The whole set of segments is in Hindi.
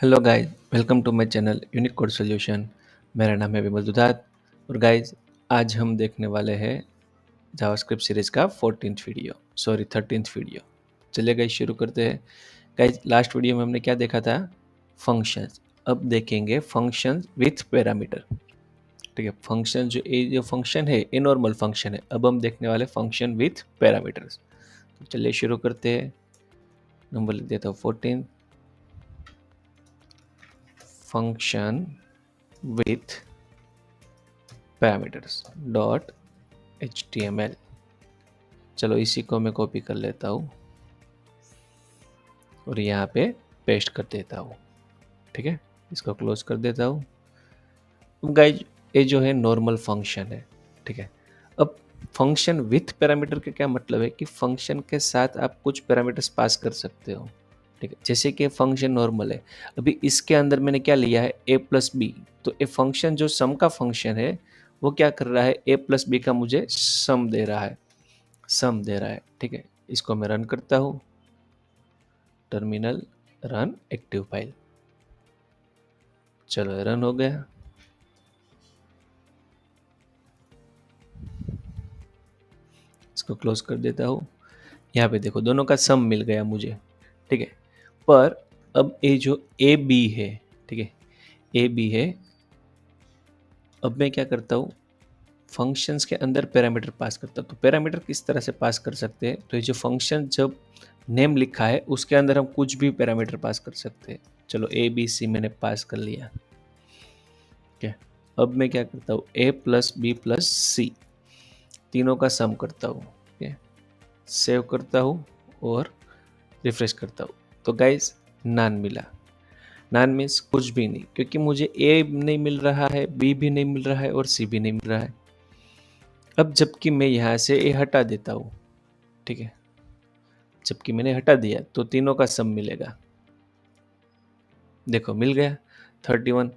Hello guys, welcome to my channel Unique Code Solution. मेरा नाम है विमल दुधात और गाइस आज हम देखने वाले हैं जावास्क्रिप्ट सीरीज़ का 13th वीडियो। चलिए गाइस शुरू करते हैं। गाइस लास्ट वीडियो में हमने क्या देखा था? फंक्शंस। अब देखेंगे फंक्शंस विथ पैरामीटर। ठीक है, फंक्शन जो फंक्शन है ये नॉर्मल फंक्शन है। अब हम देखने वाले फंक्शन विथ पैरामीटर्स। तो चलिए शुरू करते हैं। नंबर लिख देता हूँ 14। Function with parameters dot html। चलो इसी को मैं कॉपी कर लेता हूँ और यहाँ पे पेस्ट कर देता हूँ। ठीक है, इसको क्लोज कर देता हूँ। गाइज ये जो है नॉर्मल फंक्शन है। ठीक है, अब फंक्शन विथ पैरामीटर का क्या मतलब है कि फंक्शन के साथ आप कुछ पैरामीटर्स पास कर सकते हो। ठीक है, जैसे कि फंक्शन नॉर्मल है। अभी इसके अंदर मैंने क्या लिया है a प्लस बी। तो ये फंक्शन जो सम का फंक्शन है वो क्या कर रहा है, a प्लस बी का मुझे सम दे रहा है। ठीक है, इसको मैं रन करता हूँ। Terminal run active file. चलो रन हो गया। इसको क्लोज कर देता हूँ। यहाँ पे देखो दोनों का सम मिल गया मुझे। ठीक है, पर अब ये जो ए बी है, ठीक है, ए बी है। अब मैं क्या करता हूँ, फंक्शंस के अंदर पैरामीटर पास करता हूँ। तो पैरामीटर किस तरह से पास कर सकते हैं? तो ये जो फंक्शन जब नेम लिखा है उसके अंदर हम कुछ भी पैरामीटर पास कर सकते हैं। चलो ए बी सी मैंने पास कर लिया। ठीक है, अब मैं क्या करता हूँ, ए प्लस बी प्लस सी तीनों का सम करता हूँ। ठीक है, सेव करता हूँ और रिफ्रेश करता हूँ। तो गाइस नान मिला। नान मीन्स कुछ भी नहीं, क्योंकि मुझे ए नहीं मिल रहा है, बी भी नहीं मिल रहा है और सी भी नहीं मिल रहा है। अब जबकि मैं यहाँ से ए हटा देता हूँ, ठीक है, जबकि मैंने हटा दिया तो तीनों का सम मिलेगा। देखो मिल गया 31।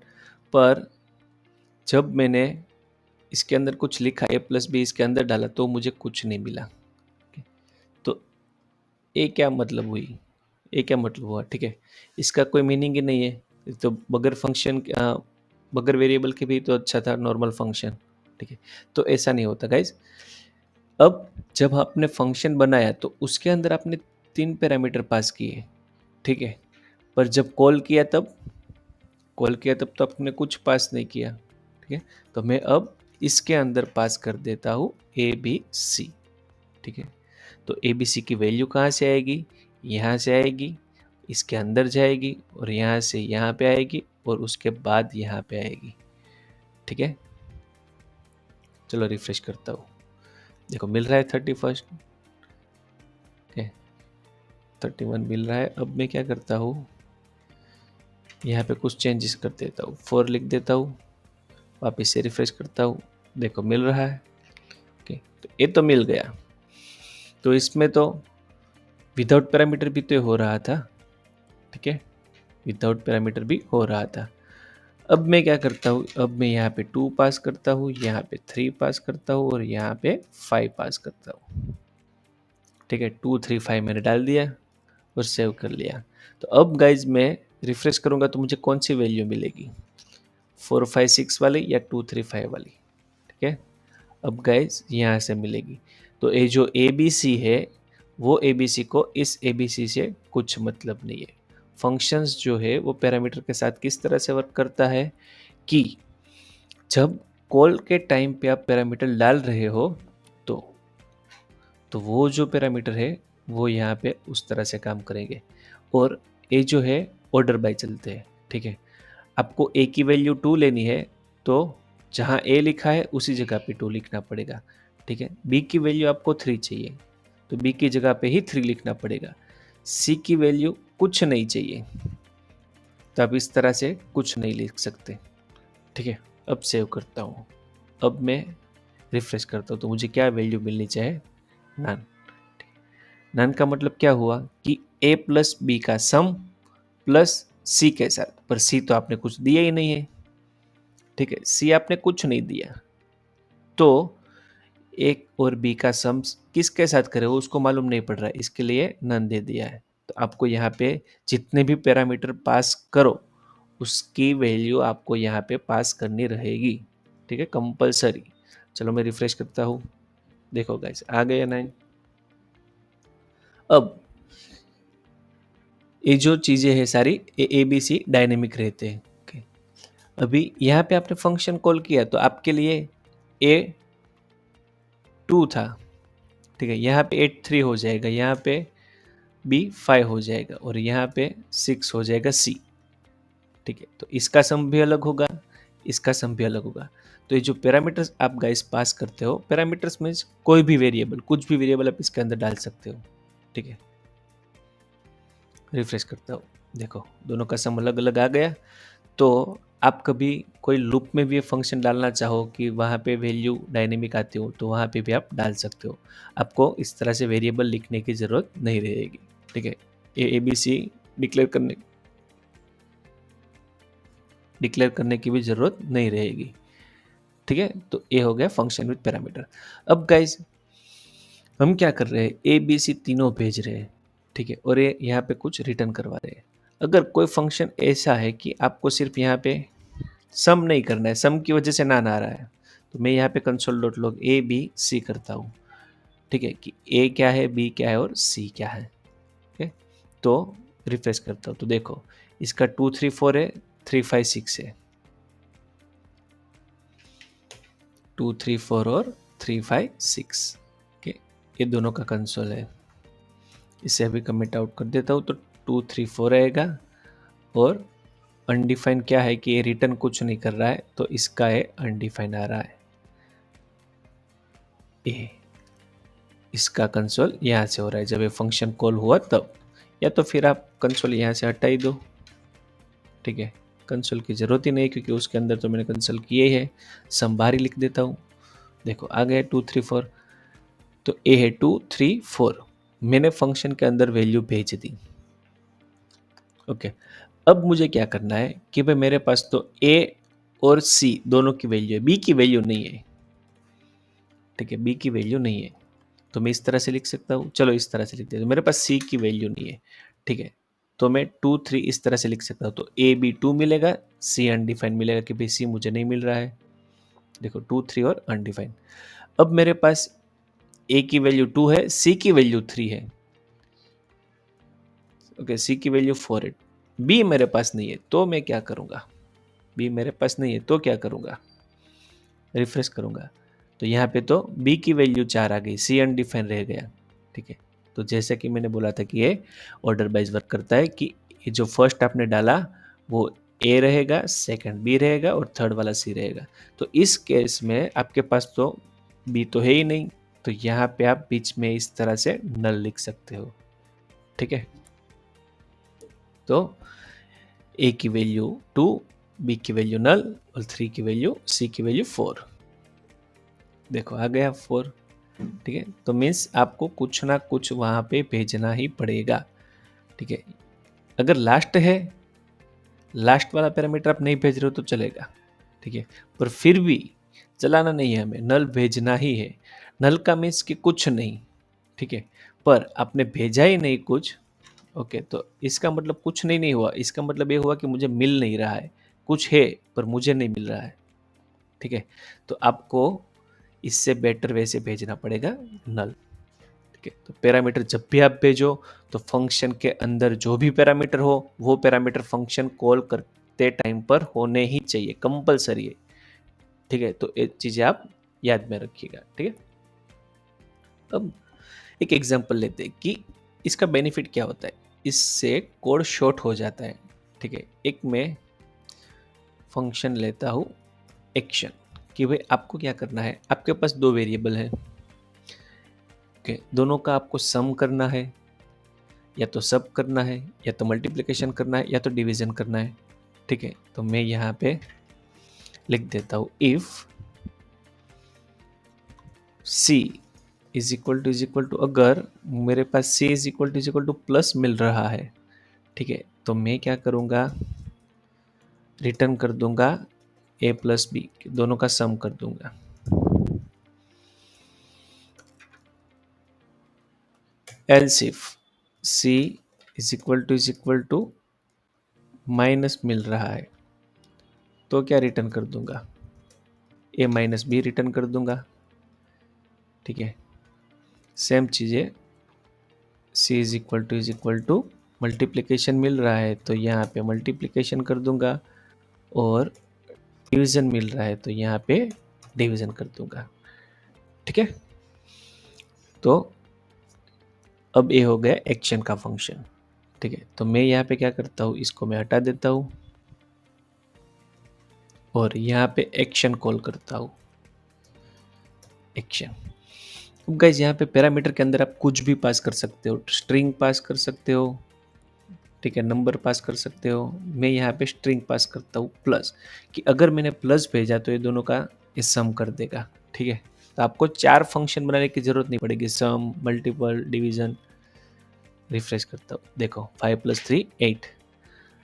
पर जब मैंने इसके अंदर कुछ लिखा ए प्लस बी इसके अंदर डाला तो मुझे कुछ नहीं मिला। तो ए क्या मतलब हुई, ए क्या मतलब हुआ? ठीक है, इसका कोई मीनिंग ही नहीं है। तो बगैर फंक्शन बगैर वेरिएबल के भी तो अच्छा था नॉर्मल फंक्शन। ठीक है, तो ऐसा नहीं होता गाइज। अब जब आपने फंक्शन बनाया तो उसके अंदर आपने 3 पैरामीटर पास किए। ठीक है, पर जब कॉल किया तब तो आपने कुछ पास नहीं किया। ठीक है, तो मैं अब इसके अंदर पास कर देता हूँ ए बी सी। ठीक है, तो ए बी सी की वैल्यू कहाँ से आएगी? यहाँ से आएगी, इसके अंदर जाएगी और यहाँ से यहाँ पे आएगी और उसके बाद यहाँ पे आएगी। ठीक है, चलो रिफ्रेश करता हूँ। देखो मिल रहा है 31। ठीक है, 31 मिल रहा है। अब मैं क्या करता हूँ, यहाँ पे कुछ चेंजेस कर देता हूँ। 4 लिख देता हूँ, वापस से रिफ्रेश करता हूँ। देखो मिल रहा है। ओके, तो ये तो मिल गया। तो इसमें तो विदाउट पैरामीटर भी तो हो रहा था। ठीक है, विदाउट पैरामीटर भी हो रहा था। अब मैं क्या करता हूँ, अब मैं यहाँ पे 2 पास करता हूँ, यहाँ पे 3 पास करता हूँ और यहाँ पे 5 पास करता हूँ। ठीक है, 2 3 5 मैंने डाल दिया और सेव कर लिया। तो अब गाइज मैं रिफ्रेश करूँगा तो मुझे कौन सी वैल्यू मिलेगी, 4 5 6 वाली या 2 3 5 वाली? ठीक है, अब गाइज यहाँ से मिलेगी। तो ये जो ए बी सी है वो ए बी सी को इस ए बी सी से कुछ मतलब नहीं है। फंक्शंस जो है वो पैरामीटर के साथ किस तरह से वर्क करता है कि जब कॉल के टाइम पे आप पैरामीटर डाल रहे हो तो वो जो पैरामीटर है वो यहाँ पे उस तरह से काम करेंगे। और ये जो है ऑर्डर बाय चलते हैं। ठीक है, आपको ए की वैल्यू 2 लेनी है तो जहाँ ए लिखा है उसी जगह पे 2 लिखना पड़ेगा। ठीक है, बी की वैल्यू आपको 3 चाहिए तो बी की जगह पे ही 3 लिखना पड़ेगा। सी की वैल्यू कुछ नहीं चाहिए तो आप इस तरह से कुछ नहीं लिख सकते। ठीक है, अब सेव करता हूँ। अब मैं रिफ्रेश करता हूँ तो मुझे क्या वैल्यू मिलनी चाहिए? नन। नन का मतलब क्या हुआ कि ए प्लस बी का सम प्लस सी के साथ, पर सी तो आपने कुछ दिया ही नहीं है। ठीक है, सी आपने कुछ नहीं दिया तो एक और बी का सम किसके साथ करे वो उसको मालूम नहीं पड़ रहा है, इसके लिए नन दे दिया है। तो आपको यहाँ पे जितने भी पैरामीटर पास करो उसकी वैल्यू आपको यहाँ पे पास करनी रहेगी, ठीक है, कंपलसरी। चलो मैं रिफ्रेश करता हूँ, देखो गाइस आ गया 9। अब ये जो चीज़ें हैं सारी ए बी सी डायनेमिक रहते हैं। ओके, अभी यहाँ पे आपने फंक्शन कॉल किया तो आपके लिए ए 2 था, ठीक है, यहाँ पे 8 3 हो जाएगा, यहाँ पे बी 5 हो जाएगा और यहाँ पे 6 हो जाएगा सी, ठीक है। तो इसका सम भी अलग होगा, इसका सम भी अलग होगा। तो ये जो पैरामीटर्स आप गाइस पास करते हो, पैरामीटर्स मीन्स कोई भी वेरिएबल, कुछ भी वेरिएबल आप इसके अंदर डाल सकते हो, ठीक है। रिफ्रेश करता हूँ, देखो दोनों का सम अलग अलग आ गया। तो आप कभी कोई लूप में भी ये फंक्शन डालना चाहो कि वहाँ पे वैल्यू डायनेमिक आती हो, तो वहाँ पे भी आप डाल सकते हो। आपको इस तरह से वेरिएबल लिखने की ज़रूरत नहीं रहेगी, ठीक है। ए बी सी डिक्लेयर करने की भी ज़रूरत नहीं रहेगी, ठीक है। तो ये हो गया फंक्शन विद पैरामीटर। अब गाइज हम क्या कर रहे हैं, ए बी सी तीनों भेज रहे हैं, ठीक है, और ये यहाँ पे कुछ रिटर्न करवा रहे हैं। अगर कोई फंक्शन ऐसा है कि आपको सिर्फ यहाँ पे सम नहीं करना है, सम की वजह से ना आ रहा है, तो मैं यहाँ पे console dot log A B C करता हूँ, ठीक है, कि ए क्या है, बी क्या है और सी क्या है, ठीक है। तो रिफ्रेश करता हूँ तो देखो इसका 2 3 4 है, 3 5 6 है, 2 3 4 और 3 5 6, ओके, ये दोनों का कंसोल है। इसे अभी कमिट आउट कर देता हूँ तो 2 3 4 आएगा और अनडिफाइन क्या है कि ये रिटर्न कुछ नहीं कर रहा है, तो इसका है अनडिफाइन आ रहा है ए। इसका कंसोल यहाँ से हो रहा है जब ये फंक्शन कॉल हुआ तब, या तो फिर आप कंसोल यहाँ से हटा ही दो, ठीक है। कंसोल की ज़रूरत ही नहीं क्योंकि उसके अंदर तो मैंने कंसोल किए है। सम बाहर ही लिख देता हूँ, देखो आ गए 2 3 4, तो ए है 2 3 4, मैंने फंक्शन के अंदर वैल्यू भेज दी, ओके। अब मुझे क्या करना है कि भाई मेरे पास तो ए और सी दोनों की वैल्यू है, बी की वैल्यू नहीं है, ठीक है, बी की वैल्यू नहीं है। तो मैं इस तरह से लिख सकता हूँ, चलो इस तरह से लिख देता हूँ, मेरे पास सी की वैल्यू नहीं है, ठीक है, तो मैं 2 3 इस तरह से लिख सकता हूँ। तो ए बी 2 मिलेगा, सी अनडिफाइंड मिलेगा कि भाई सी मुझे नहीं मिल रहा है, देखो 2 3 और अनडिफाइंड। अब मेरे पास ए की वैल्यू 2 है, सी की वैल्यू 3 है, ओके, सी की वैल्यू 4 है, बी मेरे पास नहीं है, तो मैं क्या करूँगा, बी मेरे पास नहीं है तो क्या करूँगा, रिफ्रेश करूँगा तो यहाँ पे तो बी की वैल्यू 4 आ गई, सी अनडिफाइंड रह गया, ठीक है। तो जैसे कि मैंने बोला था कि ये ऑर्डर वाइज वर्क करता है कि ये जो फर्स्ट आपने डाला वो ए रहेगा, सेकंड बी रहेगा और थर्ड वाला सी रहेगा। तो इस केस में आपके पास तो बी तो है ही नहीं, तो यहाँ पे आप बीच में इस तरह से नल लिख सकते हो, ठीक है। तो ए की वैल्यू 2, बी की वैल्यू नल और 3 की वैल्यू, सी की वैल्यू 4, देखो आ गया 4, ठीक है। तो मीन्स आपको कुछ ना कुछ वहाँ पे भेजना ही पड़ेगा, ठीक है। अगर लास्ट है, लास्ट वाला पैरामीटर आप नहीं भेज रहे हो तो चलेगा, ठीक है, पर फिर भी चलाना नहीं है, हमें नल भेजना ही है। नल का मीन्स कि कुछ नहीं, ठीक है, पर आपने भेजा ही नहीं कुछ, ओके, तो इसका मतलब कुछ नहीं हुआ, इसका मतलब ये हुआ कि मुझे मिल नहीं रहा है, कुछ है पर मुझे नहीं मिल रहा है, ठीक है। तो आपको इससे बेटर वे से भेजना पड़ेगा नल, ठीक है। तो पैरामीटर जब भी आप भेजो तो फंक्शन के अंदर जो भी पैरामीटर हो वो पैरामीटर फंक्शन कॉल करते टाइम पर होने ही चाहिए, कंपलसरी है, ठीक है। तो ये चीज़ें आप याद में रखिएगा, ठीक है। अब एक एग्जांपल लेते हैं कि इसका बेनिफिट क्या होता है, इससे कोड शॉर्ट हो जाता है, ठीक है। एक मैं फंक्शन लेता हूँ एक्शन, कि भाई आपको क्या करना है, आपके पास दो वेरिएबल है, ओके, दोनों का आपको सम करना है, या तो सब करना है, या तो मल्टीप्लिकेशन करना है, या तो डिवीजन करना है, ठीक है। तो मैं यहाँ पे लिख देता हूँ if C is equal to अगर मेरे पास C is equal to plus मिल रहा है, ठीक है, तो मैं क्या करूँगा, रिटर्न कर दूंगा ए प्लस बी, दोनों का सम कर दूंगा, else if C is equal to minus मिल रहा है तो क्या रिटर्न कर दूंगा, ए माइनस बी रिटर्न कर दूंगा। ठीक है, सेम चीज़ें सी इज इक्वल टू मल्टीप्लिकेशन मिल रहा है तो यहाँ पे मल्टीप्लिकेशन कर दूंगा, और डिवीजन मिल रहा है तो यहाँ पे डिवीजन कर दूंगा। ठीक है, तो अब ये हो गया एक्शन का फंक्शन। ठीक है, तो मैं यहाँ पे क्या करता हूँ, इसको मैं हटा देता हूँ और यहाँ पे एक्शन कॉल करता हूँ, एक्शन। अब गाइज यहाँ पे पैरामीटर के अंदर आप कुछ भी पास कर सकते हो, स्ट्रिंग पास कर सकते हो, ठीक है, नंबर पास कर सकते हो। मैं यहाँ पे स्ट्रिंग पास करता हूँ प्लस, कि अगर मैंने प्लस भेजा तो ये दोनों का ये सम कर देगा। ठीक है, तो आपको 4 फंक्शन बनाने की जरूरत नहीं पड़ेगी, सम, मल्टीपल, डिवीजन। रिफ्रेश करता हूँ, देखो 5 + 3 8।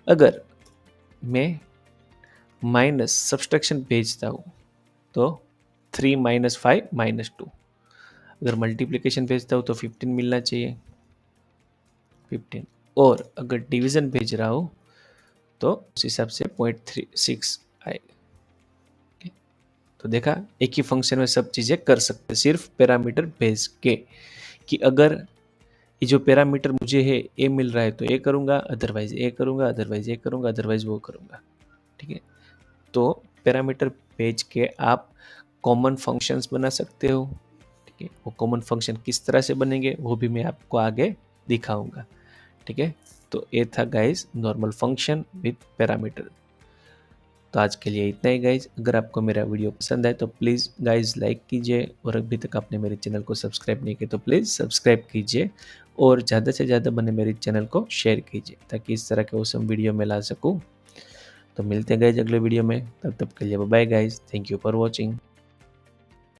अगर मैं माइनस सब्सट्रैक्शन भेजता हूँ तो 3 - 5 - 2। अगर मल्टीप्लिकेशन भेजता हूँ तो 15 मिलना चाहिए, 15। और अगर डिवीजन भेज रहा हूँ तो उस हिसाब से 0.36 आएगा। तो देखा, एक ही फंक्शन में सब चीज़ें कर सकते, सिर्फ पैरामीटर भेज के, कि अगर ये जो पैरामीटर मुझे है ए मिल रहा है तो ए करूँगा, अदरवाइज ए करूँगा, अदरवाइज ए करूँगा, अदरवाइज वो करूँगा। ठीक है, तो पैरामीटर भेज के आप कॉमन फंक्शंस बना सकते हो। ठीक है, वो कॉमन फंक्शन किस तरह से बनेंगे वो भी मैं आपको आगे दिखाऊंगा। ठीक है, तो ये था guys normal function with parameter. तो आज के लिए इतना ही गाइज। अगर आपको मेरा वीडियो पसंद आए तो प्लीज़ गाइज लाइक कीजिए, और अभी तक आपने मेरे चैनल को सब्सक्राइब नहीं किया तो प्लीज़ सब्सक्राइब कीजिए, और ज़्यादा से ज़्यादा बने मेरे चैनल को शेयर कीजिए ताकि इस तरह के औसम वीडियो में ला सकूँ। तो मिलते हैं गाइज अगले वीडियो में, तब तक के लिए bye guys, thank you for watching.